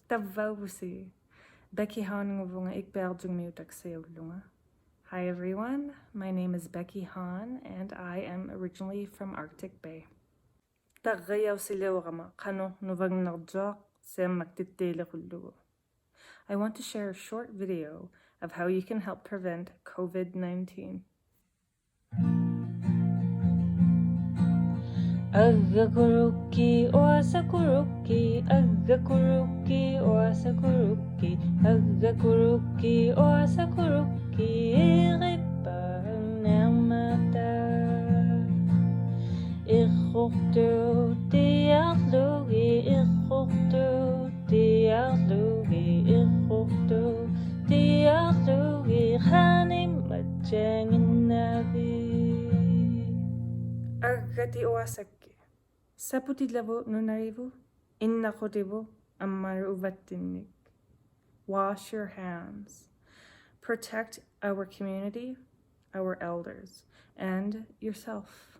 Tavausi. Becky Han ïkpiਅᕐᵉ Hi everyone, my name is Becky Han and I am originally from Arctic Bay. I want to share a short video of how you can help prevent COVID-19. Aggakuruki ʻŌasakuruki, aggakuruki ʻŌasakuruki, aggakuruki ʻasakuruki, ᓃᕗpaᕐᵃ. ᓃᕗᒃtautiʻaᓃugi, ᓃᕗᒃtautiʻaᓃugi, ᓃᕗᒃtautiʻaᓃugi, ᓃᕗᒃ. Agati ʻŌasakke. ᓴŊᒻᒥ시ᒪᗗ ᓄ나리ᒃ, ᓃᕗᒃ ᓄᓅᒃavtinik. Wash your hands. Protect our community, our elders, and yourself.